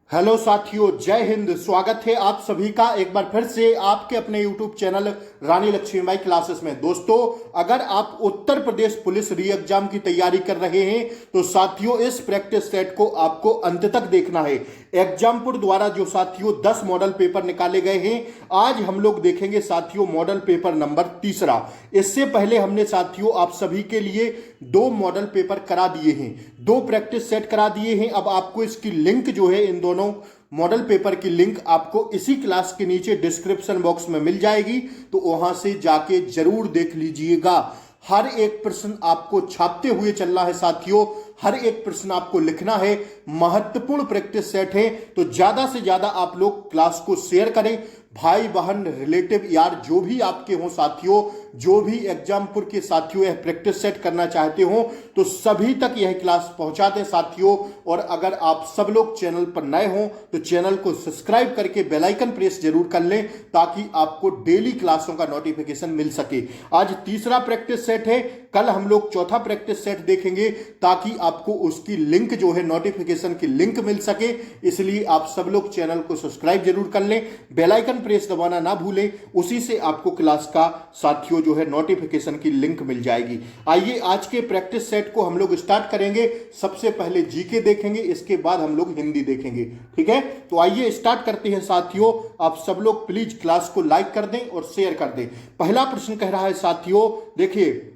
Hello साथियों, जय हिंद। स्वागत है आप सभी का एक बार फिर से आपके अपने यूट्यूब चैनल रानी लक्ष्मीबाई क्लासेस में। दोस्तों, अगर आप उत्तर प्रदेश पुलिस री एग्जाम की तैयारी कर रहे हैं तो साथियों इस प्रैक्टिस सेट को आपको अंत तक देखना है। एग्जामपुर द्वारा जो साथियों 10 मॉडल पेपर निकाले गए हैं, आज हम लोग देखेंगे साथियों मॉडल पेपर नंबर तीसरा। इससे पहले हमने साथियों आप सभी के लिए 2 मॉडल पेपर करा दिए हैं, 2 प्रैक्टिस सेट करा दिए हैं। अब आपको इसकी लिंक जो है, इन दोनों मॉडल पेपर की लिंक आपको इसी क्लास के नीचे डिस्क्रिप्शन बॉक्स में मिल जाएगी, तो वहां से जाके जरूर देख लीजिएगा। हर एक प्रश्न आपको छापते हुए चलना है साथियों, हर एक प्रश्न आपको लिखना है। महत्वपूर्ण प्रैक्टिस सेट है, तो ज्यादा से ज्यादा आप लोग क्लास को शेयर करें। भाई बहन रिलेटिव यार जो भी आपके हों साथियों, जो भी एग्जामपुर के साथियों यह प्रैक्टिस सेट करना चाहते हो तो सभी तक यह क्लास पहुंचा दें साथियों। और अगर आप सब लोग चैनल पर नए हों तो चैनल को सब्सक्राइब करके बेल आइकन प्रेस जरूर कर लें, ताकि आपको डेली क्लासों का नोटिफिकेशन मिल सके। आज तीसरा प्रैक्टिस सेट है, कल हम लोग चौथा प्रैक्टिस सेट देखेंगे, ताकि आपको उसकी लिंक जो है, नोटिफिकेशन की लिंक मिल सके। इसलिए आप सब लोग चैनल को सब्सक्राइब जरूर कर लें, बेल आइकन प्रेस दबाना ना भूलें, उसी से आपको क्लास का साथियों जो है नोटिफिकेशन की लिंक मिल जाएगी। आइए आज के प्रैक्टिस सेट को हम लोग स्टार्ट करेंगे। सबसे पहले जीके देखेंगे, इसके बाद हम लोग हिंदी देखेंगे, ठीक है। तो आइए स्टार्ट करते हैं साथियों। आप सब लोग प्लीज क्लास को लाइक कर दें और शेयर कर दें। पहला प्रश्न कह रहा है साथियों, देखिए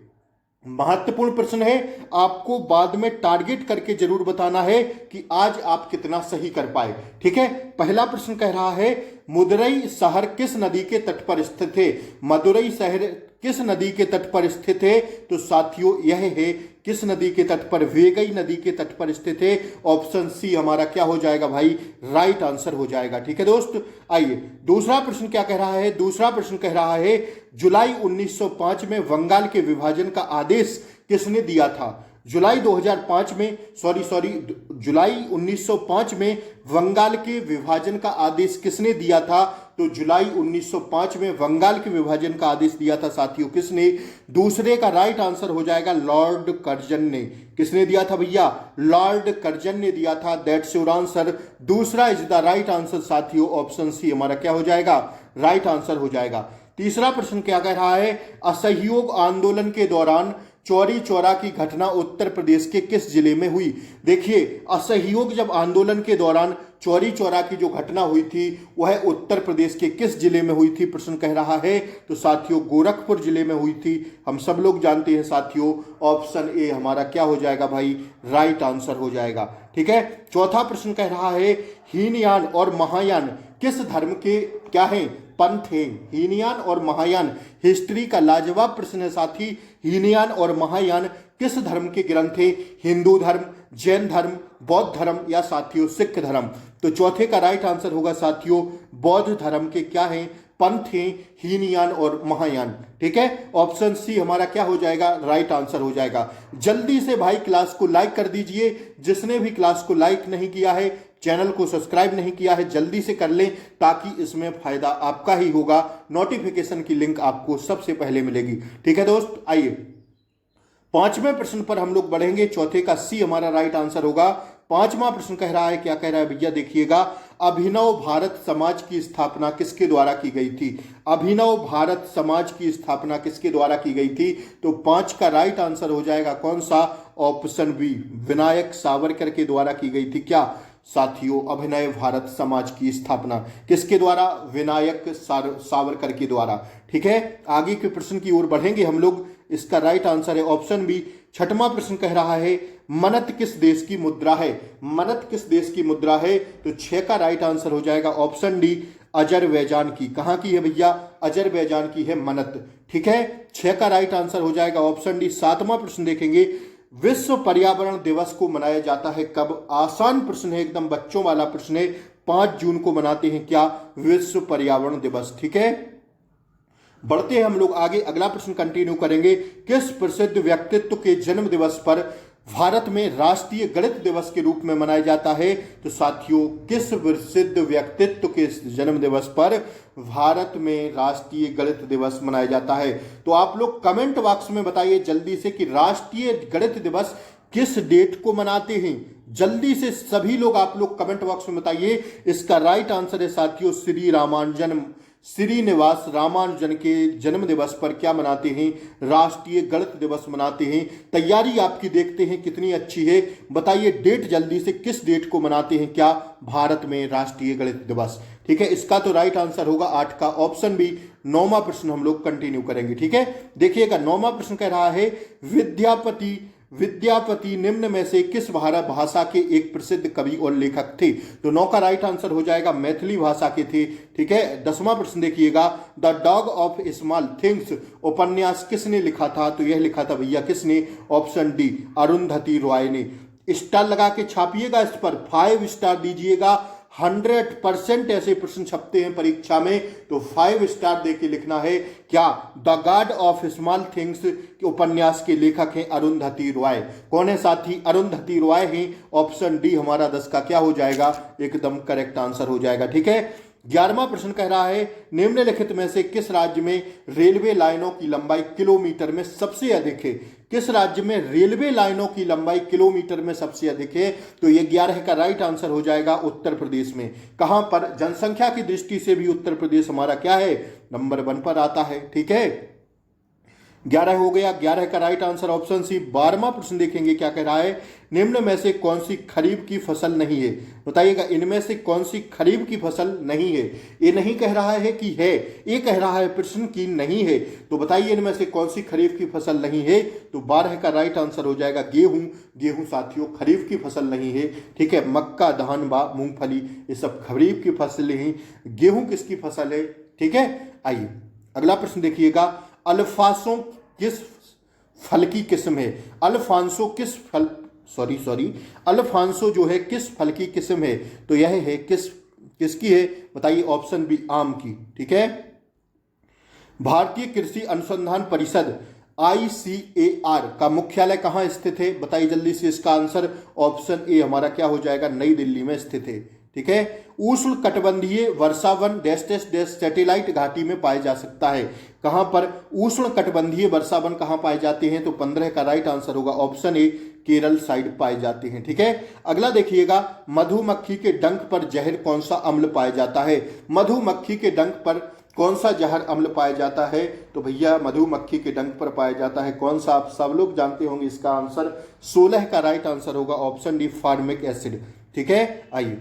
महत्वपूर्ण प्रश्न है, आपको बाद में टारगेट करके जरूर बताना है कि आज आप कितना सही कर पाए, ठीक है। पहला प्रश्न कह रहा है, मदुरई शहर किस नदी के तट पर स्थित है? मदुरई शहर किस नदी के तट पर स्थित है? तो साथियों यह है किस नदी के तट पर? वेगई नदी के तट पर स्थित है। ऑप्शन सी हमारा क्या हो जाएगा भाई? राइट आंसर हो जाएगा, ठीक है दोस्त। आइए दूसरा प्रश्न क्या कह रहा है? दूसरा प्रश्न कह रहा है, जुलाई 1905 में बंगाल के विभाजन का आदेश किसने दिया था? जुलाई 2005 में जुलाई 1905 में बंगाल के विभाजन का आदेश किसने दिया था? तो जुलाई 1905 में बंगाल के विभाजन का आदेश दिया था साथियों किसने? दूसरे का राइट आंसर हो जाएगा लॉर्ड कर्जन ने। किसने दिया था भैया? लॉर्ड कर्जन ने दिया था। That's your answer. दूसरा इज द राइट आंसर साथियों। ऑप्शन सी हमारा क्या हो जाएगा? राइट आंसर हो जाएगा। तीसरा प्रश्न क्या कह रहा है? असहयोग आंदोलन के दौरान चौरी चौरा की घटना उत्तर प्रदेश के किस जिले में हुई? देखिए असहयोग जब आंदोलन के दौरान चौरी चौरा की जो घटना हुई थी वह उत्तर प्रदेश के किस जिले में हुई थी? प्रश्न कह रहा है तो साथियों गोरखपुर जिले में हुई थी। हम सब लोग जानते हैं साथियों, ऑप्शन ए हमारा क्या हो जाएगा भाई? राइट आंसर हो जाएगा, ठीक है। चौथा प्रश्न कह रहा है, हीनयान और महायान किस धर्म के क्या हैं? पंथ हैं। हीनयान और महायान हिस्ट्री का लाजवाब प्रश्न है साथी। हीनयान और महायान किस धर्म के ग्रंथ हैं? हिंदू धर्म, जैन धर्म, बौद्ध धर्म या साथियों सिख धर्म? तो चौथे का राइट आंसर होगा साथियों बौद्ध धर्म के क्या हैं? पंथ हैं हीनयान और महायान, ठीक है। ऑप्शन सी हमारा क्या हो जाएगा? राइट आंसर हो जाएगा। जल्दी से भाई क्लास को लाइक कर दीजिए। जिसने भी क्लास को लाइक नहीं किया है, चैनल को सब्सक्राइब नहीं किया है, जल्दी से कर लें, ताकि इसमें फायदा आपका ही होगा। नोटिफिकेशन की लिंक आपको सबसे पहले मिलेगी, ठीक है दोस्त। आइए पांचवें प्रश्न पर हम लोग बढ़ेंगे। चौथे का सी हमारा राइट आंसर होगा। पांचवा प्रश्न कह रहा है, क्या कह रहा है भैया? देखिएगा, अभिनव भारत समाज की स्थापना किसके द्वारा की गई थी? अभिनव भारत समाज की स्थापना किसके द्वारा की गई थी? तो 5 का राइट आंसर हो जाएगा कौन सा? ऑप्शन बी, विनायक सावरकर के द्वारा की गई थी। क्या साथियों? अभिनव भारत समाज की स्थापना किसके द्वारा? विनायक सावरकर के द्वारा, ठीक है। आगे के प्रश्न की ओर बढ़ेंगे हम लोग। इसका राइट आंसर है ऑप्शन बी। छठवां प्रश्न कह रहा है, मनत किस देश की मुद्रा है? मनत किस देश की मुद्रा है? तो 6 का राइट आंसर हो जाएगा ऑप्शन डी, अजरबैजान की। कहां की है भैया? अजरबैजान की है मनत, ठीक है। 6 का राइट आंसर हो जाएगा ऑप्शन डी। 7वां प्रश्न देखेंगे, विश्व पर्यावरण दिवस को मनाया जाता है कब? आसान प्रश्न है, एकदम बच्चों वाला प्रश्न है। 5 जून को मनाते हैं क्या? विश्व पर्यावरण दिवस, ठीक है। बढ़ते हैं हम लोग आगे, अगला प्रश्न कंटिन्यू करेंगे। किस प्रसिद्ध व्यक्तित्व के जन्म दिवस पर भारत में राष्ट्रीय गणित दिवस के रूप में मनाया जाता है? तो साथियों किस प्रसिद्ध व्यक्तित्व के जन्म दिवस पर भारत में राष्ट्रीय गणित दिवस मनाया जाता है? तो आप लोग कमेंट बॉक्स में बताइए जल्दी से कि राष्ट्रीय गणित दिवस किस डेट को मनाते हैं? जल्दी से सभी लोग आप लोग कमेंट बॉक्स में बताइए। इसका राइट आंसर है साथियों श्रीनिवास रामानुजन के जन्म दिवस पर क्या मनाते हैं? राष्ट्रीय गणित दिवस मनाते हैं। तैयारी आपकी देखते हैं कितनी अच्छी है। बताइए डेट जल्दी से, किस डेट को मनाते हैं क्या भारत में राष्ट्रीय गणित दिवस? ठीक है, इसका तो राइट आंसर होगा 8 का ऑप्शन बी। 9वां प्रश्न हम लोग कंटिन्यू करेंगे। ठीक है, देखिएगा 9वां प्रश्न कह रहा है विद्यापति निम्न में से किस भारत भाषा के एक प्रसिद्ध कवि और लेखक थे? तो 9 का राइट आंसर हो जाएगा मैथिली भाषा के थे। ठीक है, 10वां प्रश्न देखिएगा, the dog of small things उपन्यास किसने लिखा था? तो यह लिखा था भैया किसने? ऑप्शन डी अरुंधति रॉय ने। स्टार लगा के छापिएगा, इस पर 5 स्टार दीजिएगा। 100% ऐसे प्रश्न छपते हैं परीक्षा में, तो 5 स्टार देके लिखना है। क्या the God of small things के उपन्यास के लेखक हैं अरुंधति रॉय। कौन है साथी? अरुंधति रॉय हैं। ऑप्शन डी हमारा 10 का क्या हो जाएगा? एकदम करेक्ट आंसर हो जाएगा। ठीक है, 11वां प्रश्न कह रहा है निम्नलिखित में से किस राज्य में रेलवे लाइनों की लंबाई किलोमीटर में सबसे अधिक है? किस राज्य में रेलवे लाइनों की लंबाई किलोमीटर में सबसे अधिक है? तो ये 11 का राइट आंसर हो जाएगा उत्तर प्रदेश में। कहां पर? जनसंख्या की दृष्टि से भी उत्तर प्रदेश हमारा क्या है? नंबर 1 पर आता है। ठीक है, 11 हो गया। 11 का राइट आंसर ऑप्शन सी। 12वां प्रश्न देखेंगे क्या कह रहा है, निम्न में से कौन सी खरीफ की फसल नहीं है? बताइएगा इनमें से कौन सी खरीफ की फसल नहीं है? ये नहीं कह रहा है कि है, ये कह रहा है प्रश्न की नहीं है। तो बताइए इनमें से कौन सी खरीफ की फसल नहीं है? तो 12 का राइट आंसर हो जाएगा गेहूं। गेहूं साथियों खरीफ की फसल नहीं है। ठीक है, मक्का, धान, मूंगफली ये सब खरीफ की फसलें हैं। गेहूं किसकी फसल है? ठीक है, आइए अगला प्रश्न देखिएगा, अल्फांसो किस फल की किस्म है? अल्फांसो जो है किस फल की किस्म है? तो यह है किसकी है? बताइए ऑप्शन बी आम की। ठीक है, भारतीय कृषि अनुसंधान परिषद ICAR का मुख्यालय कहां स्थित है? बताइए जल्दी से इसका आंसर। ऑप्शन ए हमारा क्या हो जाएगा? नई दिल्ली में स्थित है। ठीक है, उष्ण कटिबंधीय वर्षावन डैश डैश डैश सैटेलाइट घाटी में पाया जा सकता है। कहां पर? उष्ण कटिबंधीय वर्षावन कहां पाए जाते हैं? तो 15 का राइट आंसर होगा ऑप्शन ए केरल साइड पाए जाते हैं। ठीक है, अगला देखिएगा, मधुमक्खी के डंक पर जहर कौन सा अम्ल पाया जाता है? मधुमक्खी के डंक पर कौन सा जहर अम्ल पाया जाता है? तो भैया मधुमक्खी के डंक पर पाया जाता है कौन सा? आप सब लोग जानते होंगे इसका आंसर। 16 का राइट आंसर होगा ऑप्शन डी फॉर्मिक एसिड। ठीक है, आइए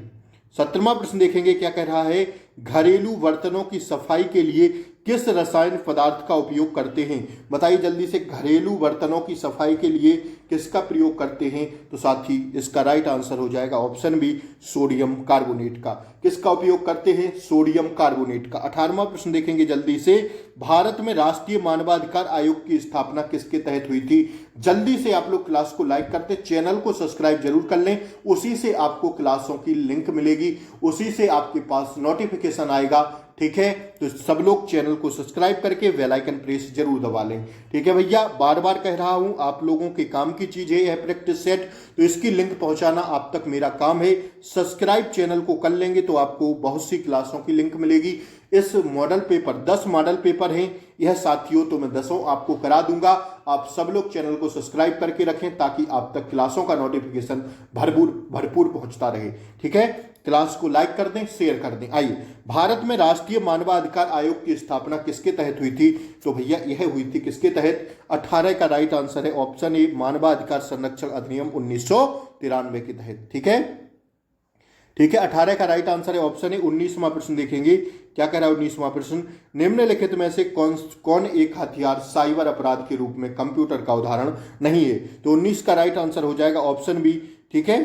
17वां प्रश्न देखेंगे क्या कह रहा है, घरेलू बर्तनों की सफाई के लिए किस रसायन पदार्थ का उपयोग करते हैं? बताइए जल्दी से, घरेलू बर्तनों की सफाई के लिए किसका प्रयोग करते हैं? तो साथी इसका राइट आंसर हो जाएगा ऑप्शन बी सोडियम कार्बोनेट का। किसका उपयोग करते हैं? सोडियम कार्बोनेट का। 18वां प्रश्न देखेंगे जल्दी से, भारत में राष्ट्रीय मानवाधिकार आयोग की स्थापना किसके तहत हुई थी? जल्दी से आप लोग क्लास को लाइक करते, चैनल को सब्सक्राइब जरूर कर लें, उसी से आपको क्लासों की लिंक मिलेगी, उसी से आपके पास नोटिफिकेशन आएगा। ठीक है, तो सब लोग चैनल को सब्सक्राइब करके बेल आइकन प्रेस जरूर दबा लें। ठीक है भैया, बार बार कह रहा हूं आप लोगों के काम की चीज है यह प्रैक्टिस सेट, तो इसकी लिंक पहुंचाना आप तक मेरा काम है। सब्सक्राइब चैनल को कर लेंगे तो आपको बहुत सी क्लासों की लिंक मिलेगी। इस मॉडल पेपर 10 मॉडल पेपर हैं यह साथियों, तो मैं 10 आपको करा दूंगा। आप सब लोग चैनल को सब्सक्राइब करके रखें ताकि आप तक क्लासों का नोटिफिकेशन भरपूर पहुंचता रहे। ठीक है, क्लास को लाइक कर दें, शेयर कर दें। आइए, भारत में राष्ट्रीय मानवाधिकार आयोग की स्थापना किसके तहत हुई थी? तो भैया यह हुई थी किसके तहत? 18 का राइट आंसर है ऑप्शन ए मानवाधिकार संरक्षण अधिनियम 1993 के तहत। ठीक है, 18 का राइट आंसर है ऑप्शन ए। 19वां प्रश्न देखेंगे क्या कह रहा है 19वां प्रश्न, निम्नलिखित में से कौन एक हथियार साइबर अपराध के रूप में कंप्यूटर का उदाहरण नहीं है? तो 19 का राइट आंसर हो जाएगा ऑप्शन बी। ठीक है,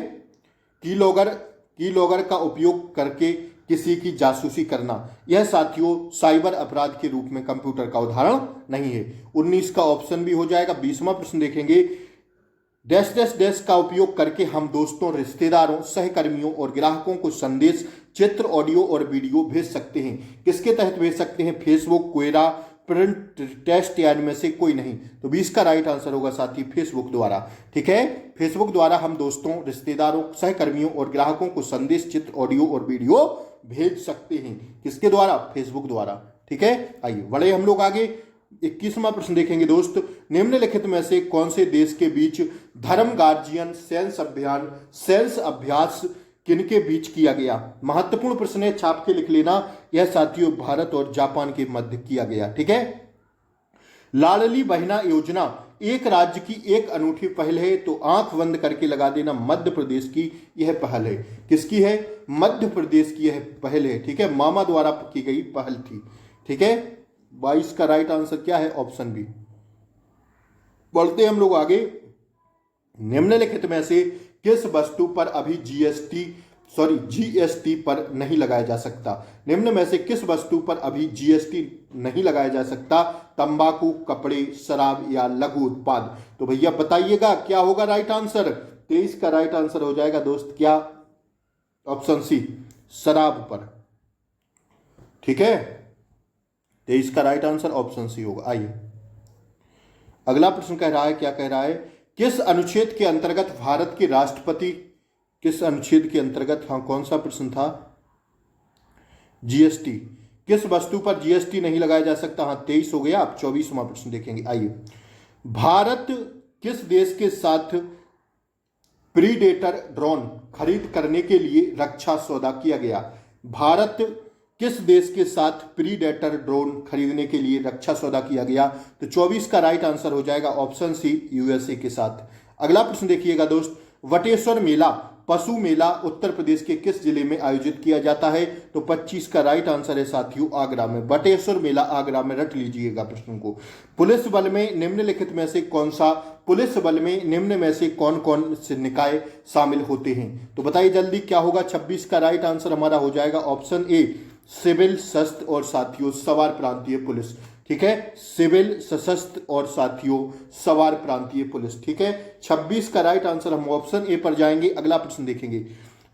कीलॉगर का उपयोग करके किसी की जासूसी करना, यह साथियों साइबर अपराध के रूप में कंप्यूटर का उदाहरण नहीं है। 19 का ऑप्शन भी हो जाएगा। 20वां प्रश्न देखेंगे, डैश डैश डैश का उपयोग करके हम दोस्तों, रिश्तेदारों, सहकर्मियों और ग्राहकों को संदेश, चित्र, ऑडियो और वीडियो भेज सकते हैं। किसके तहत भेज सकते हैं? फेसबुक, क्वेरा, प्रिंट, टेस्ट या इनमें से कोई नहीं। तो 20 का राइट आंसर होगा साथी फेसबुक द्वारा। ठीक है, फेसबुक द्वारा हम दोस्तों, रिश्तेदारों, सहकर्मियों और ग्राहकों को संदेश, चित्र, ऑडियो और वीडियो भेज सकते हैं। किसके द्वारा? फेसबुक द्वारा। ठीक है, आइए बढ़े हम लोग आगे। 21वां प्रश्न देखेंगे दोस्त, निम्नलिखित में से कौन से देश के बीच धर्म गार्जियन सेंस अभ्यास किनके बीच किया गया? महत्वपूर्ण प्रश्न है, छाप के लिख लेना। यह साथियों भारत और जापान के मध्य किया गया। ठीक है। लाडली बहना योजना एक राज्य की एक अनूठी पहल है, तो आंख बंद करके लगा देना, मध्य प्रदेश की यह पहल है। किसकी है? मध्य प्रदेश की यह पहल है। ठीक है, मामा द्वारा की गई पहल थी। ठीक है, 22 का राइट आंसर क्या है? Option B. बढ़ते हम लोग आगे। निम्नलिखित में से किस वस्तु पर अभी जीएसटी पर नहीं लगाया जा सकता? निम्न में से किस वस्तु पर अभी जीएसटी नहीं लगाया जा सकता? तंबाकू, कपड़े, शराब या लघु उत्पाद? तो भैया बताइएगा क्या होगा राइट आंसर? 23 का राइट आंसर हो जाएगा दोस्त क्या? ऑप्शन सी, शराब पर। ठीक है, 23 का राइट आंसर ऑप्शन सी होगा। आइए अगला प्रश्न कह रहा है, क्या कह रहा है? किस अनुच्छेद के अंतर्गत भारत के राष्ट्रपति, किस अनुच्छेद के अंतर्गत, हाँ कौन सा प्रश्न था? जीएसटी, किस वस्तु पर जीएसटी नहीं लगाया जा सकता? हाँ 23 हो गया। आप 24वां प्रश्न देखेंगे। आइए, भारत किस देश के साथ प्रीडेटर ड्रोन खरीद करने के लिए रक्षा सौदा किया गया? भारत किस देश के साथ प्रीडेटर ड्रोन खरीदने के लिए रक्षा सौदा किया गया? तो 24 का राइट आंसर हो जाएगा ऑप्शन सी, यूएसए के साथ। अगला प्रश्न देखिएगा दोस्त, वटेश्वर मेला, पशु मेला उत्तर प्रदेश के किस जिले में आयोजित किया जाता है? तो 25 का राइट आंसर है साथियों आगरा में। बटेश्वर मेला आगरा में, रट लीजिएगा प्रश्न को। पुलिस बल में निम्नलिखित में से कौन सा, पुलिस बल में निम्न में से कौन कौन से निकाय शामिल होते हैं? तो बताइए जल्दी क्या होगा? 26 का राइट आंसर हमारा हो जाएगा ऑप्शन ए, सिविल, सशस्त्र और साथियों सवार प्रांतीय पुलिस। ठीक है, सिविल, सशस्त्र और साथियों सवार प्रांतीय पुलिस। ठीक है, 26 का राइट आंसर हम ऑप्शन ए पर जाएंगे। अगला प्रश्न देखेंगे,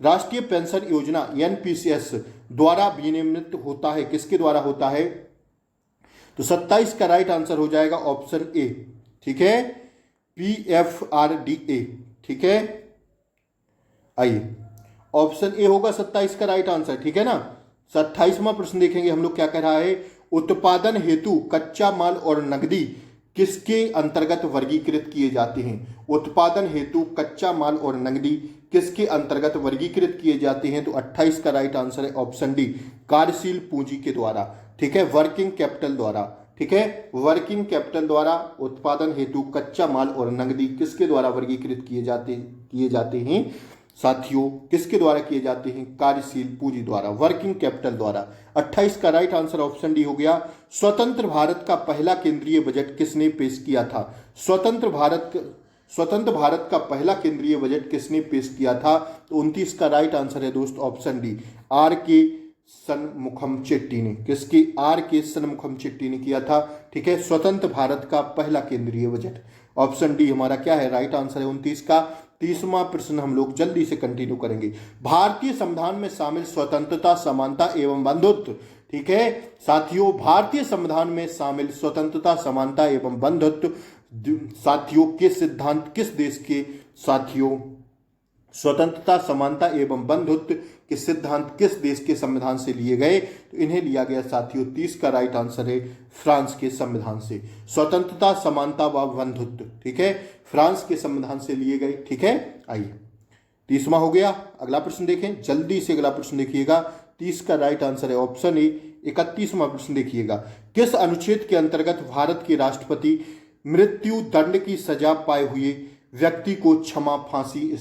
राष्ट्रीय पेंशन योजना एनपीसीएस द्वारा विनियमित होता है, किसके द्वारा होता है? तो 27 का राइट आंसर हो जाएगा ऑप्शन ए। ठीक है, पीएफआरडीए। ठीक है, आइए ऑप्शन ए होगा 27 का राइट आंसर। ठीक है ना। 28वां प्रश्न देखेंगे हम लोग, क्या कह रहा है? उत्पादन हेतु कच्चा माल और नकदी किसके अंतर्गत वर्गीकृत किए जाते हैं? उत्पादन हेतु कच्चा माल और नकदी किसके अंतर्गत वर्गीकृत किए जाते हैं? तो 28 का राइट आंसर है ऑप्शन डी, कार्यशील पूंजी के द्वारा। ठीक है, वर्किंग कैपिटल द्वारा। ठीक है, वर्किंग कैपिटल द्वारा उत्पादन हेतु कच्चा माल और नकदी किसके द्वारा वर्गीकृत किए जाते हैं साथियों? किसके द्वारा किए जाते हैं? कार्यशील पूंजी द्वारा, वर्किंग कैपिटल द्वारा। 28 का राइट आंसर ऑप्शन डी हो गया। स्वतंत्र भारत का पहला केंद्रीय बजट किसने पेश किया था? स्वतंत्र भारत का पहला केंद्रीय बजट किसने पेश किया था? तो 29 का राइट आंसर है दोस्त ऑप्शन डी, आर के सनमुखम चेट्टी ने। किसकी? आर के सनमुखम चेट्टी ने किया था। ठीक है, स्वतंत्र भारत का पहला केंद्रीय बजट, ऑप्शन डी हमारा क्या है? राइट आंसर है 29 का। 30वां प्रश्न हम लोग जल्दी से कंटिन्यू करेंगे। भारतीय संविधान में शामिल स्वतंत्रता, समानता एवं बंधुत्व। ठीक है साथियों, भारतीय संविधान में शामिल स्वतंत्रता, समानता एवं बंधुत्व साथियों के सिद्धांत किस देश के? साथियों, स्वतंत्रता, समानता एवं बंधुत्व के सिद्धांत किस देश के संविधान से लिए गए? तो इन्हें लिया गया साथियों, 30 का राइट आंसर है फ्रांस के संविधान से। स्वतंत्रता, समानता व बंधुत्व, ठीक है, फ्रांस के संविधान से लिए गए। ठीक है, आइए 30वां हो गया। अगला प्रश्न देखें, जल्दी से अगला प्रश्न देखिएगा। 30 का राइट आंसर है ऑप्शन ए। 31वां प्रश्न देखिएगा, किस अनुच्छेद के अंतर्गत भारत के राष्ट्रपति मृत्यु दंड की सजा पाए हुए व्यक्ति को क्षमा, फांसी,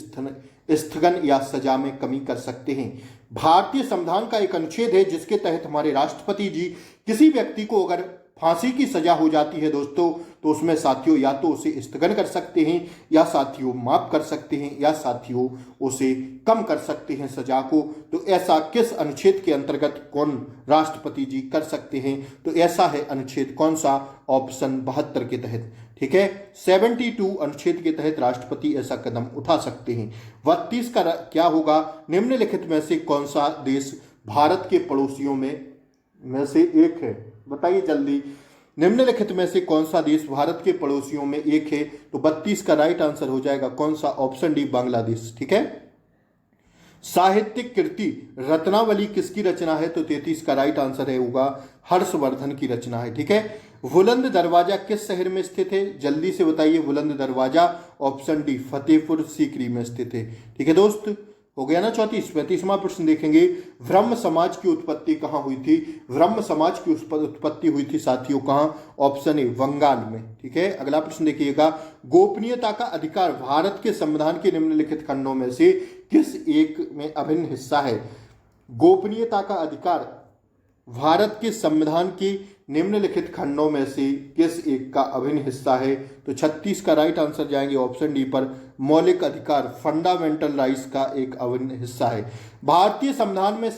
स्थगन या सजा में कमी कर सकते हैं? भारतीय संविधान का एक अनुच्छेद है जिसके तहत हमारे राष्ट्रपति जी किसी व्यक्ति को अगर फांसी की सजा हो जाती है दोस्तों, तो उसमें साथियों या तो उसे स्थगन कर सकते हैं, या साथियों माफ कर सकते हैं, या साथियों उसे कम कर सकते हैं सजा को। तो ऐसा किस अनुच्छेद के अंतर्गत कौन राष्ट्रपति जी कर सकते हैं? तो ऐसा है अनुच्छेद कौन सा? ऑप्शन 72 के तहत। ठीक है, 72 अनुच्छेद के तहत राष्ट्रपति ऐसा कदम उठा सकते हैं। 32 का क्या होगा? निम्नलिखित में से कौन सा देश भारत के पड़ोसियों में से एक है? बताइए जल्दी, निम्नलिखित में से कौन सा देश भारत के पड़ोसियों में एक है? तो 32 का राइट आंसर हो जाएगा कौन सा? Option D, Bangladesh. ठीक है, साहित्यिक कृति रत्नावली किसकी रचना है? तो 33 का राइट आंसर है होगा हर्षवर्धन की रचना है। ठीक है, बुलंद दरवाजा किस शहर में स्थित है? जल्दी से बताइए। बुलंद दरवाजा ऑप्शन डी फतेहपुर सीकरी में स्थित है। ठीक है दोस्त, हो गया ना 35वां प्रश्न देखेंगे। ब्रह्म समाज की उत्पत्ति कहाँ हुई थी? ब्रह्म समाज की उत्पत्ति हुई थी साथियों कहाँ? ऑप्शन ए बंगाल में। ठीक है, अगला प्रश्न देखिएगा। गोपनीयता का अधिकार भारत के संविधान के निम्नलिखित खंडों में से किस एक में अभिन्न हिस्सा है? गोपनीयता का अधिकार भारत के संविधान के निम्नलिखित खंडों में से किस एक का अभिन्न हिस्सा है? तो 36 का राइट आंसर जाएंगे ऑप्शन डी पर, मौलिक अधिकार फंडामेंटल राइट्स का एक अभिन्न हिस्सा है। भारतीय संविधान में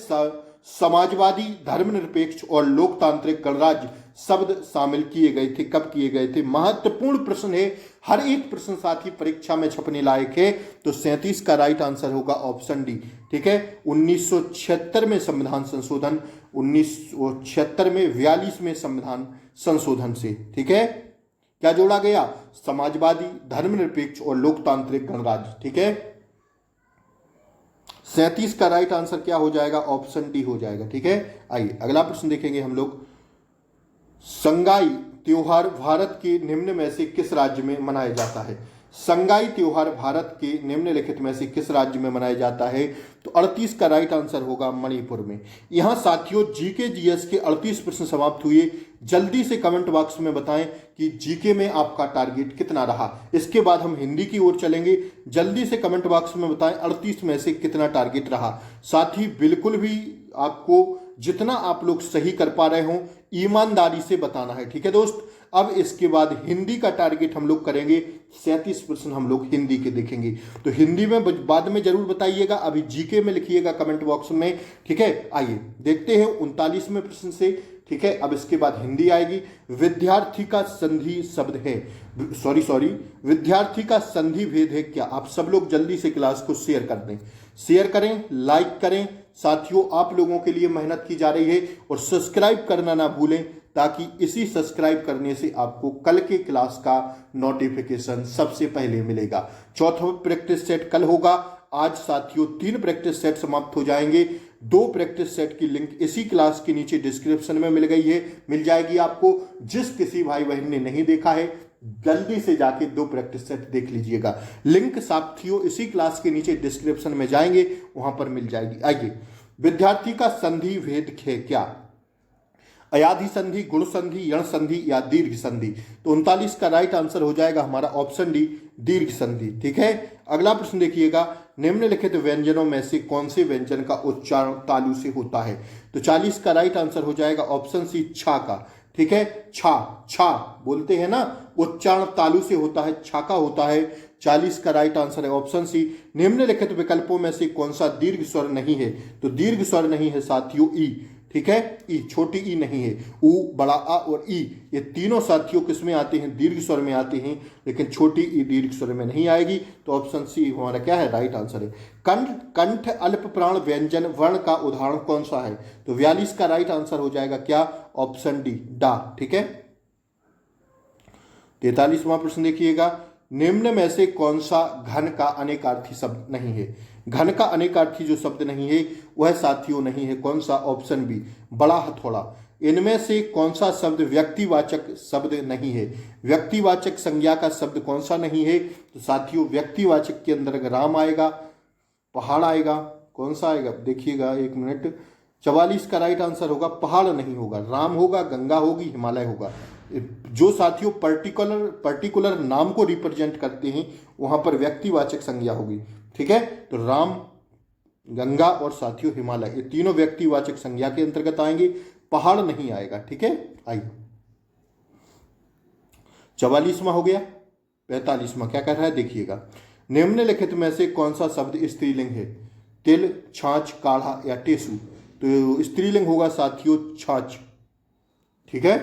समाजवादी, धर्मनिरपेक्ष और लोकतांत्रिक गणराज्य शब्द शामिल किए गए थे। कब किए गए थे? महत्वपूर्ण प्रश्न है, हर एक प्रश्न साथी परीक्षा में छपने लायक है। तो 37 का राइट आंसर होगा ऑप्शन डी। ठीक है, 1976 में संविधान संशोधन, 1976 में 42वें संविधान संशोधन से। ठीक है, क्या जोड़ा गया? समाजवादी, धर्मनिरपेक्ष और लोकतांत्रिक गणराज्य। ठीक है, 37 का राइट आंसर क्या हो जाएगा? ऑप्शन डी हो जाएगा। ठीक है, आइए अगला प्रश्न देखेंगे हम लोग। संगाई त्योहार भारत के निम्न में से किस राज्य में मनाया जाता है? संगाई त्योहार भारत के निम्नलिखित में से किस राज्य में मनाया जाता है? तो 38 का राइट आंसर होगा मणिपुर में। यहां साथियों जीके जीएस के 38 प्रश्न समाप्त हुए। जल्दी से कमेंट बॉक्स में बताएं कि जीके में आपका टारगेट कितना रहा। इसके बाद हम हिंदी की ओर चलेंगे। जल्दी से कमेंट बॉक्स में बताएं 38 में से कितना टारगेट रहा। साथ ही बिल्कुल भी आपको जितना आप लोग सही कर पा रहे हो ईमानदारी से बताना है। ठीक है दोस्त, अब इसके बाद हिंदी का टारगेट हम लोग करेंगे। 37 प्रश्न हम लोग हिंदी के देखेंगे। तो हिंदी में बाद में जरूर बताइएगा, अभी जीके में लिखिएगा कमेंट बॉक्स में। ठीक है, आइए देखते हैं 39वें प्रश्न से। ठीक है, अब इसके बाद हिंदी आएगी। विद्यार्थी का संधि शब्द है, विद्यार्थी का संधि भेद है क्या? आप सब लोग जल्दी से क्लास को शेयर कर दें, शेयर करें, लाइक करें। साथियों आप लोगों के लिए मेहनत की जा रही है और सब्सक्राइब करना ना भूलें, ताकि इसी सब्सक्राइब करने से आपको कल के क्लास का नोटिफिकेशन सबसे पहले मिलेगा। चौथा प्रैक्टिस सेट कल होगा। आज साथियों 3 प्रैक्टिस सेट समाप्त हो जाएंगे। 2 प्रैक्टिस सेट की लिंक इसी क्लास के नीचे डिस्क्रिप्शन में मिल जाएगी आपको। जिस किसी भाई बहन ने नहीं देखा है जल्दी से जाके 2 प्रैक्टिस सेट देख लीजिएगा। लिंक साथियों इसी क्लास के नीचे डिस्क्रिप्शन में जाएंगे, वहां पर मिल जाएगी। आइए, विद्यार्थी का संधि भेद है क्या? अयाधि संधि, गुण संधि, यण संधि या दीर्घ संधि? तो 39 का राइट आंसर हो जाएगा हमारा ऑप्शन डी, दीर्घ संधि। ठीक है, अगला प्रश्न देखिएगा। निम्नलिखित व्यंजनों में से कौन से व्यंजन का उच्चारण तालु से होता है? तो 40 का राइट आंसर हो जाएगा ऑप्शन सी, छा का। ठीक है, छा छा बोलते हैं ना, उच्चारण तालु से होता है, छा का होता है। 40 का राइट आंसर है ऑप्शन सी। निम्नलिखित विकल्पों में से कौन सा दीर्घ स्वर नहीं है? तो दीर्घ स्वर नहीं है साथियों ई। ठीक है, ई, छोटी ई नहीं है। ऊ, बड़ा आ और ई, ये तीनों साथियों किसमें आते हैं? दीर्घ स्वर में आते हैं, लेकिन छोटी ई दीर्घ स्वर में नहीं आएगी। तो ऑप्शन सी हमारा क्या है? राइट आंसर है। कंठ अल्प प्राण व्यंजन वर्ण का उदाहरण कौन सा है? तो 42 का राइट आंसर हो जाएगा क्या? ऑप्शन डी, डा। ठीक है, 43वां प्रश्न देखिएगा। निम्न में से कौन सा घन का अनेकार्थी शब्द नहीं है? घन का अनेकार्थी जो शब्द नहीं है वह साथियों नहीं है, कौन सा? ऑप्शन बी, बड़ा हथौड़ा। इनमें से कौन सा शब्द व्यक्तिवाचक शब्द नहीं है? व्यक्तिवाचक संज्ञा का शब्द कौन सा नहीं है? तो साथियों व्यक्तिवाचक के अंदर राम आएगा, पहाड़ आएगा, कौन सा आएगा देखिएगा, 1 मिनट। 44 का राइट आंसर होगा, पहाड़ नहीं होगा, राम होगा, गंगा होगी, हिमालय होगा। जो साथियों पर्टिकुलर नाम को रिप्रेजेंट करते हैं वहां पर व्यक्तिवाचक संज्ञा होगी। ठीक है, तो राम, गंगा और साथियों हिमालय, ये तीनों व्यक्तिवाचक संज्ञा के अंतर्गत आएंगे, पहाड़ नहीं आएगा। ठीक है, आइए 44वां हो गया। 45वां क्या कर रहा है देखिएगा। निम्नलिखित में से कौन सा शब्द स्त्रीलिंग है? तिल, छाछ, काढ़ा या टेसू? तो स्त्रीलिंग होगा साथियों छाछ। ठीक है,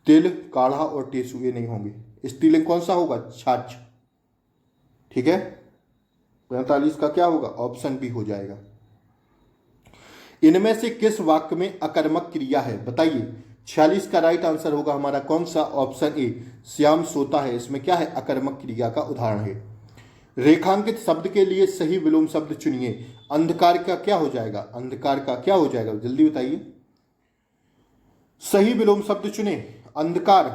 तिल, काढ़ा और टेसू ये नहीं होंगे। स्त्रीलिंग कौन सा होगा? छाछ। ठीक है, 45 का क्या होगा? ऑप्शन बी हो जाएगा। इनमें से किस वाक्य में अकर्मक क्रिया है? बताइए। 46 का राइट आंसर होगा हमारा कौन सा? ऑप्शन ए, श्याम सोता है। इसमें क्या है? अकर्मक क्रिया का उदाहरण है। रेखांकित शब्द के लिए सही विलोम शब्द चुनिए। अंधकार का क्या हो जाएगा? अंधकार का क्या हो जाएगा? जल्दी बताइए। सही विलोम शब्द चुने। अंधकार,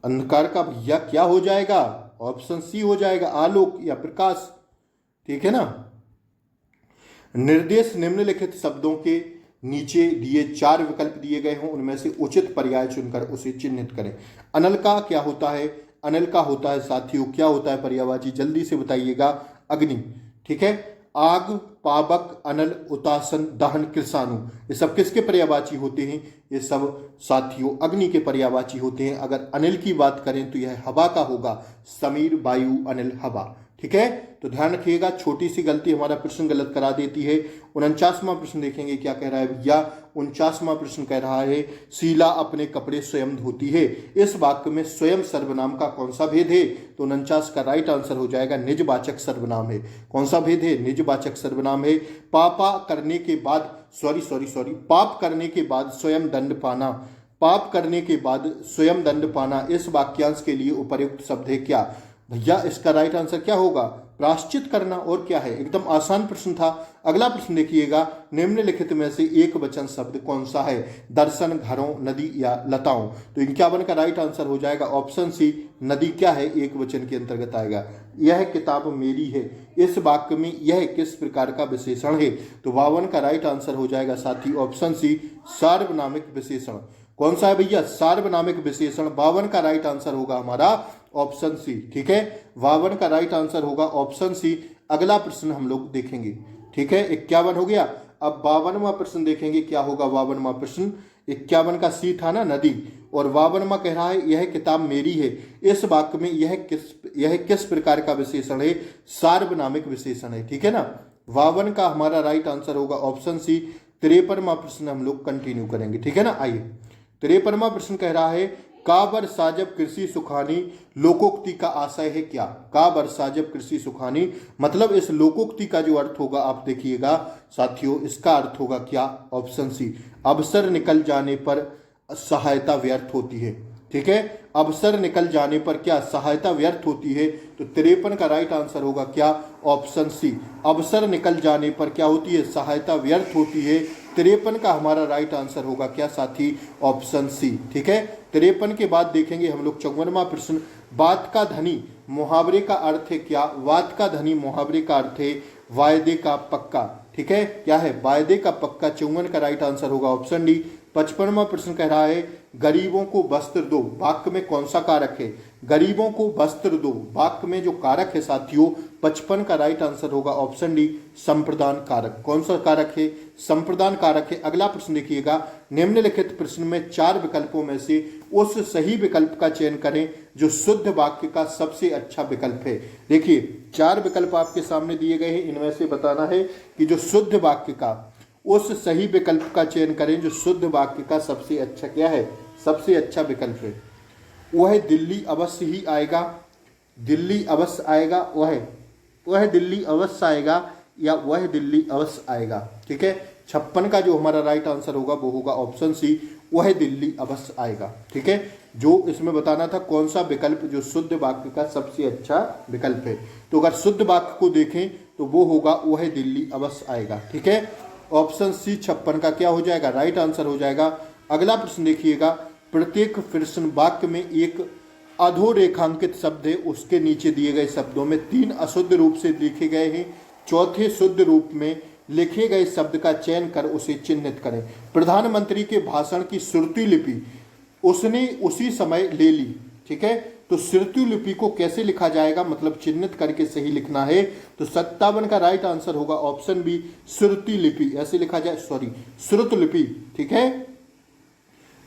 अंधकार का भैया क्या हो जाएगा? ऑप्शन सी हो जाएगा, आलोक या प्रकाश। ठीक है ना। निर्देश निम्नलिखित शब्दों के नीचे दिए 4 विकल्प दिए गए हों, उनमें से उचित पर्याय चुनकर उसे चिन्हित करें। अनल का क्या होता है? अनल का होता है साथियों, क्या होता है पर्यायवाची? जल्दी से बताइएगा। अग्नि। ठीक है। आग, पावक, अनल, उतासन, दहन, कृषाणु, ये सब किसके पर्यायवाची होते हैं? ये सब साथियों अग्नि के पर्यायवाची होते हैं। अगर अनिल की बात करें तो यह हवा का होगा, समीर, वायु, अनिल, हवा। ठीक है। तो ध्यान रखिएगा, छोटी सी गलती हमारा प्रश्न गलत करा देती है। 49वां प्रश्न देखेंगे क्या कह रहा है भैया। 49वां प्रश्न कह रहा है, शीला अपने कपड़े स्वयं धोती है। इस वाक्य में स्वयं सर्वनाम का कौन सा भेद है? तो 49 का राइट आंसर हो जाएगा निजवाचक सर्वनाम है। कौन सा भेद है? निजवाचक सर्वनाम है। पापा करने के बाद पाप करने के बाद स्वयं दंड पाना, पाप करने के बाद स्वयं दंड पाना, इस वाक्यांश के लिए उपयुक्त शब्द है क्या? भैया इसका राइट आंसर क्या होगा? प्रायश्चित करना। और क्या है? एकदम आसान प्रश्न था। अगला प्रश्न देखिएगा, निम्नलिखित में से एक वचन शब्द कौन सा है? दर्शन, घरों, नदी या लताओं। तो 51 का राइट आंसर हो जाएगा ऑप्शन सी, नदी। क्या है? एक वचन के अंतर्गत आएगा। यह किताब मेरी है, इस वाक्य में यह किस प्रकार का विशेषण है? तो 52 का राइट आंसर हो जाएगा साथी ऑप्शन सी, सार्वनामिक विशेषण। कौन सा है भैया? सार्वनामिक विशेषण। 52 का राइट आंसर होगा हमारा ऑप्शन सी। ठीक है। 52 का राइट आंसर होगा ऑप्शन सी। अगला प्रश्न हम लोग देखेंगे। ठीक है। 51 हो गया। अब 52वां प्रश्न देखेंगे क्या होगा। 52वां प्रश्न, 51 का सी था ना, नदी, और 52वां कह रहा है यह किताब मेरी है। इस वाक्य में यह किस प्रकार का विशेषण है? सार्वनामिक विशेषण है। ठीक है ना। 52 का हमारा राइट आंसर होगा ऑप्शन सी। 53वां प्रश्न हम लोग कंटिन्यू करेंगे। ठीक है ना। आइए, 53वां प्रश्न कह रहा है, का वर्षा जब कृषि सुखानी, लोकोक्ति का आशय है क्या? का वर्षा जब कृषि सुखानी, मतलब इस लोकोक्ति का जो अर्थ होगा आप देखिएगा साथियों, इसका अर्थ होगा क्या? ऑप्शन सी, अवसर निकल जाने पर सहायता व्यर्थ होती है। ठीक है। अवसर निकल जाने पर क्या? सहायता व्यर्थ होती है। तो 53 का राइट आंसर होगा क्या? ऑप्शन सी, अवसर निकल जाने पर क्या होती है? सहायता व्यर्थ होती है। 53 का हमारा राइट आंसर होगा क्या साथी? Option C. ठीक है। 53 के बाद देखेंगे हम लोग 54वां प्रश्न, बात का धनी मुहावरे का अर्थ है क्या? बात का धनी मुहावरे का अर्थ है वायदे का पक्का। ठीक है। क्या है? वायदे का पक्का। 54 का राइट आंसर होगा ऑप्शन डी। 55वां प्रश्न कह रहा है, गरीबों को वस्त्र दो, वाक्य में कौन सा कारक है? गरीबों को वस्त्र दो, वाक्य में जो कारक है साथियों, 55 का राइट आंसर होगा ऑप्शन डी, संप्रदान कारक। कौन सा कारक है? संप्रदान कारक है। अगला प्रश्न देखिएगा, निम्नलिखित प्रश्न में 4 विकल्पों में से उस सही विकल्प का चयन करें जो शुद्ध वाक्य का सबसे अच्छा विकल्प है। देखिए 4 विकल्प आपके सामने दिए गए हैं, इनमें से बताना है कि जो शुद्ध वाक्य का उस सही विकल्प का चयन करें जो शुद्ध वाक्य का सबसे अच्छा क्या है? सबसे अच्छा विकल्प है। वह दिल्ली अवश्य ही आएगा, दिल्ली अवश्य आएगा, वह दिल्ली अवश्य आएगा, या वह दिल्ली अवश्य आएगा। ठीक है। 56 का जो हमारा राइट आंसर होगा वो होगा ऑप्शन सी, वह दिल्ली अवश्य आएगा। ठीक है। जो इसमें बताना था कौन सा विकल्प जो शुद्ध वाक्य का सबसे अच्छा विकल्प है। तो अगर शुद्ध वाक्य को देखें तो वो होगा वह दिल्ली अवश्य आएगा। ठीक है। ऑप्शन सी 56 का क्या हो जाएगा? राइट आंसर हो जाएगा। अगला प्रश्न देखिएगा, प्रत्येक प्रश्न वाक्य में एक अधोरेखांकित शब्द है, उसके नीचे दिए गए शब्दों में 3 अशुद्ध रूप से लिखे गए हैं, चौथे शुद्ध रूप में लिखे गए शब्द का चयन कर उसे चिन्हित करें। प्रधानमंत्री के भाषण की श्रुति लिपि उसने उसी समय ले ली। ठीक है। तो श्रुति लिपि को कैसे लिखा जाएगा, मतलब चिन्हित करके सही लिखना है। तो 57 का राइट आंसर होगा ऑप्शन बी, श्रुति लिपि। ऐसे लिखा जाए, श्रुत लिपि। ठीक है।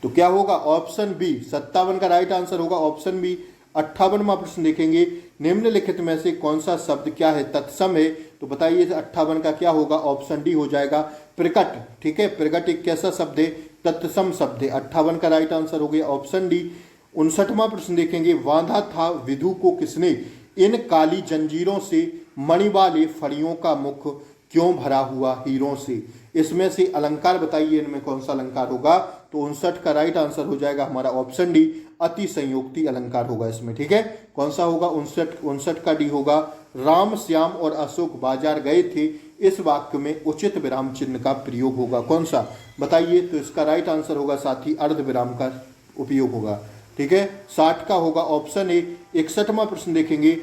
तो क्या होगा? Option B. 57 का राइट आंसर होगा ऑप्शन बी। 58वां प्रश्न देखेंगे, निम्नलिखित में से कौन सा शब्द क्या है? तत्सम है। तो बताइए 58 का क्या होगा? ऑप्शन डी हो जाएगा, प्रकट। ठीक है। प्रकट एक कैसा शब्द है? तत्सम शब्द है। 58 का राइट आंसर हो गया ऑप्शन डी। 59वां प्रश्न देखेंगे, बांधा था विधु को किसने, इन काली जंजीरों से मणि वाले फड़ियों का मुख क्यों भरा हुआ हीरों से। इसमें से अलंकार बताइए, इनमें कौन सा अलंकार होगा? तो 59 का राइट आंसर हो जाएगा हमारा ऑप्शन डी, अति संयोक्ति अलंकार होगा इसमें। ठीक है। कौन सा होगा? 59 का डी होगा। राम, श्याम और अशोक बाजार गए थे, इस वाक्य में उचित विराम चिन्ह का प्रयोग होगा? कौन सा बताइए? तो इसका राइट आंसर होगा साथी अर्ध विराम का उपयोग होगा। ठीक है, 60 का होगा ऑप्शन ए। 61वां प्रश्न देखेंगे,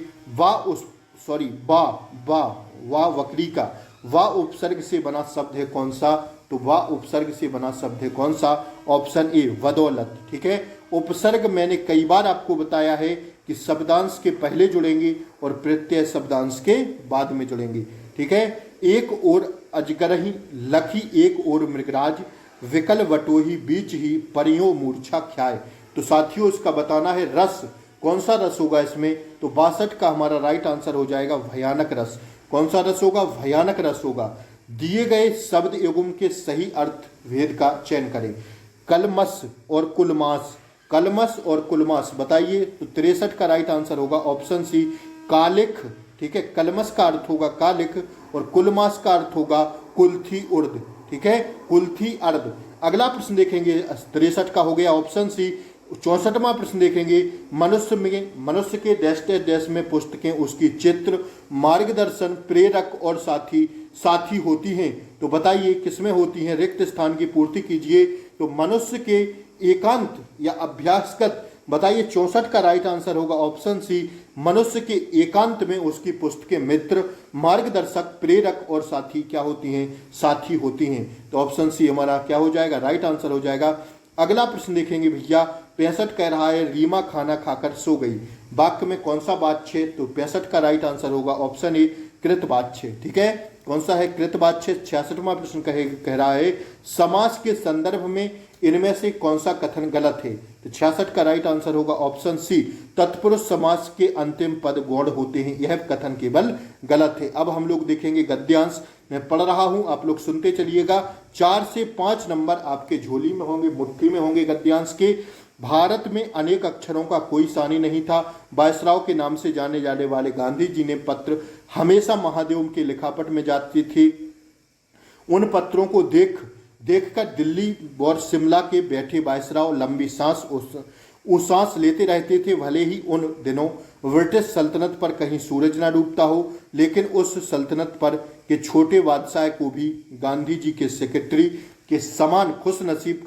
वाह वक्री का वाह उपसर्ग से बना शब्द है कौन सा? तो वाह उपसर्ग से बना शब्द है कौन सा? ऑप्शन ए बदौलत। ठीक है, उपसर्ग मैंने कई बार आपको बताया है कि शब्दांश के पहले जुड़ेंगे और प्रत्यय शब्दांश के बाद में जुड़ेंगे। ठीक है, एक ओर अजगरही लखी एक ओर मृगराज, विकल वटोही बीच ही परियों मूर्छा ख्याय। तो साथियों इसका बताना है रस, कौन सा रस होगा इसमें? तो 62 का हमारा राइट आंसर हो जाएगा भयानक रस। कौन सा रस होगा? भयानक रस होगा। दिए गए शब्द युग्म के सही अर्थ भेद का चयन करें। कलमस और कुलमास, कलमस और कुलमास बताइए। तो 63 का राइट आंसर होगा ऑप्शन सी कालिख। ठीक है, कलमस का अर्थ होगा कालिख और कुलमास का अर्थ होगा कुल्थी उर्द। ठीक है, कुल्थी अर्द। अगला प्रश्न देखेंगे, 63 का हो गया ऑप्शन सी। 64वां प्रश्न देखेंगे, मनुष्य के डैश में पुस्तकें उसकी चित्र, मार्गदर्शन, प्रेरक और साथी होती हैं। तो बताइए किसमें होती हैं? रिक्त स्थान की पूर्ति कीजिए। तो मनुष्य के एकांत या अभ्यासगत, बताइए 64 का राइट आंसर होगा ऑप्शन सी मनुष्य के एकांत में उसकी पुस्तकें मित्र, मार्गदर्शक, प्रेरक और साथी क्या होती हैं? साथी होती हैं। तो ऑप्शन सी हमारा क्या हो जाएगा? राइट आंसर हो जाएगा। अगला प्रश्न देखेंगे भैया, 65 कह रहा है रीमा खाना खाकर सो गई, वाक्य में कौन सा वाच्य? तो 65 का राइट आंसर होगा ऑप्शन ए कृतवाच्य। ठीक है, कौन सा है? कृतवाच्य। 66वां प्रश्न कह रहा है समास के संदर्भ में इनमें से कौन सा कथन गलत है? तो 66 का राइट आंसर होगा ऑप्शन सी तत्पुरुष समास के अंतिम पद गौण होते हैं, यह कथन केवल गलत है। अब हम लोग देखेंगे गद्यांश। मैं पढ़ रहा हूं, आप लोग सुनते चलिएगा। 4 से 5 नंबर आपके झोली में होंगे, मुट्ठी में होंगे गद्यांश के। भारत में अनेक अक्षरों का कोई सानी नहीं था। बाईसराव के नाम से जाने जाने वाले गांधी जी ने पत्र हमेशा महादेव के लिखापट में जाते थे। उन पत्रों को देखकर दिल्ली और शिमला के बैठे बाईसराव लंबी सांस लेते रहते थे। भले ही उन दिनों ब्रिटिश सल्तनत पर कहीं सूरज न डूबता हो, लेकिन उस सल्तनत पर के छोटे बादशाह को भी गांधी जी के सेक्रेटरी के समान खुश नसीब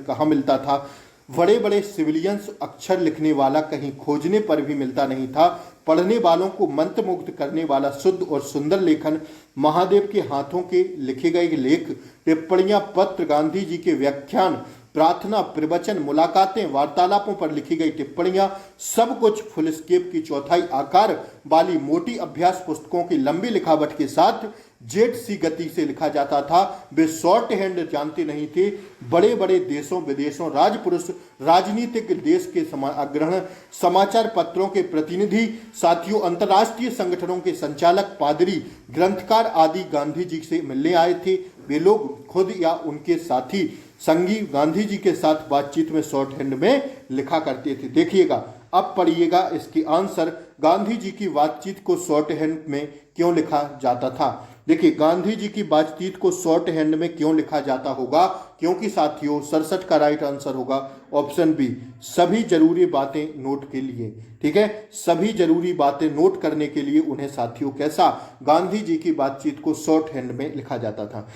कहाँ मिलता था। बड़े बड़े सिविलियंस अक्षर लिखने वाला कहीं खोजने पर भी मिलता नहीं था। पढ़ने वालों को मंत्रमुग्ध करने वाला शुद्ध और सुंदर लेखन, महादेव के हाथों के लिखे गए लेख, टिप्पणियां, पत्र, गांधी जी के व्याख्यान, प्रार्थना, प्रवचन, मुलाकातें, वार्तालापों पर लिखी गई टिप्पणियां, सब कुछ फुल स्केप की चौथाई आकार वाली मोटी अभ्यास पुस्तकों की लंबी लिखावट के साथ जेट सी गति से लिखा जाता था। वे शॉर्ट हैंड जानते नहीं थे। बड़े बड़े देशों विदेशों, राजपुरुष, राजनीतिक, देश के अग्रहण, समाचार पत्रों के प्रतिनिधि, साथियों अंतर्राष्ट्रीय संगठनों के संचालक, पादरी, ग्रंथकार आदि गांधी जी से मिलने आए थे। वे लोग खुद या उनके साथी संगी गांधी जी के साथ बातचीत में शॉर्ट हैंड में लिखा करते थे। देखिएगा, अब पढ़िएगा इसकी आंसर। गांधी जी की बातचीत को शॉर्ट हैंड में क्यों लिखा जाता था? देखिए, गांधी जी की बातचीत को शॉर्ट हैंड में क्यों लिखा जाता होगा? क्योंकि साथियों 67 का राइट आंसर होगा ऑप्शन बी सभी जरूरी बातें नोट के लिए। ठीक है, सभी जरूरी बातें नोट करने के लिए उन्हें साथियों कैसा गांधी जी की बातचीत को शॉर्ट हैंड में लिखा जाता था।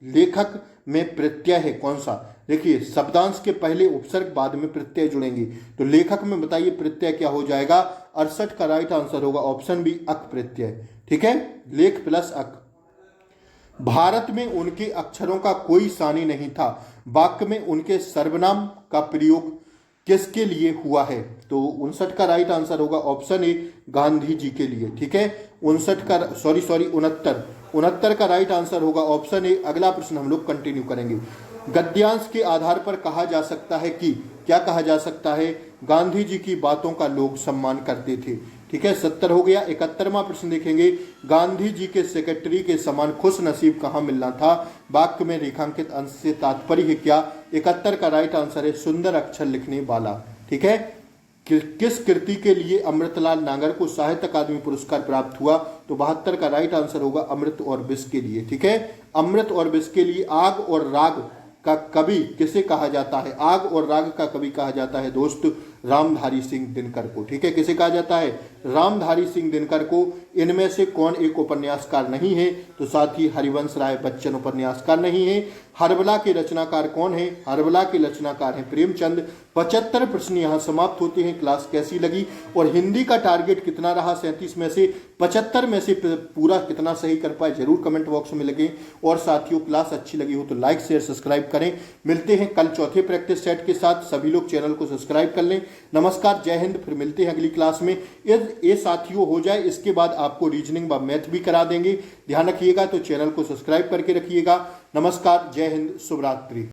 लेखक में प्रत्यय है कौन सा? देखिए, शब्दांश के पहले उपसर्ग बाद में प्रत्यय जुड़ेंगे। तो लेखक में बताइए प्रत्यय क्या हो जाएगा? 68 का राइट आंसर होगा ऑप्शन बी अक प्रत्यय। ठीक है, लेख प्लस अक। भारत में उनके अक्षरों का कोई सानी नहीं था। वाक्य में उनके सर्वनाम का प्रयोग किसके लिए हुआ है? तो 59 का राइट आंसर होगा ऑप्शन ए गांधी जी के लिए। ठीक है, 69 का राइट आंसर होगा ऑप्शन ए। अगला प्रश्न हम लोग कंटिन्यू करेंगे। गद्यांश के आधार पर कहा जा सकता है कि क्या कहा जा सकता है? गांधी जी की बातों का लोग सम्मान करते थे। ठीक है, 70 हो गया। 71वां प्रश्न देखेंगे, गांधी जी के सेक्रेटरी के समान खुश नसीब कहाँ मिलना था? वाक्य में रेखांकित अंश से तात्पर्य है क्या? 71 का राइट आंसर है सुंदर अक्षर लिखने वाला। ठीक है, किस कृति के लिए अमृतलाल नागर को साहित्य अकादमी पुरस्कार प्राप्त हुआ? तो 72 का राइट आंसर होगा अमृत और विष के लिए। ठीक है, अमृत और विष के लिए। आग और राग का कवि किसे कहा जाता है? आग और राग का कवि कहा जाता है दोस्त रामधारी सिंह दिनकर को। ठीक है, किसे कहा जाता है? रामधारी सिंह दिनकर को। इनमें से कौन एक उपन्यासकार नहीं है? तो साथ ही हरिवंश राय बच्चन उपन्यासकार नहीं है। हरबला के रचनाकार कौन है? हरबला के रचनाकार हैं प्रेमचंद। 75 प्रश्न यहाँ समाप्त होते हैं। क्लास कैसी लगी और हिंदी का टारगेट कितना रहा? 37 में से 75 में से पूरा कितना सही कर पाए, जरूर कमेंट बॉक्स में लिखें। और साथियों, क्लास अच्छी लगी हो तो लाइक शेयर सब्सक्राइब करें। मिलते हैं कल चौथे प्रैक्टिस सेट के साथ। सभी लोग चैनल को सब्सक्राइब कर लें। नमस्कार, जय हिंद। फिर मिलते हैं अगली क्लास में। ये साथियों हो जाए, इसके बाद आपको रीजनिंग व मैथ भी करा देंगे। ध्यान रखिएगा, तो चैनल को सब्सक्राइब करके रखिएगा। नमस्कार, जय हिंद, शुभ रात्रि।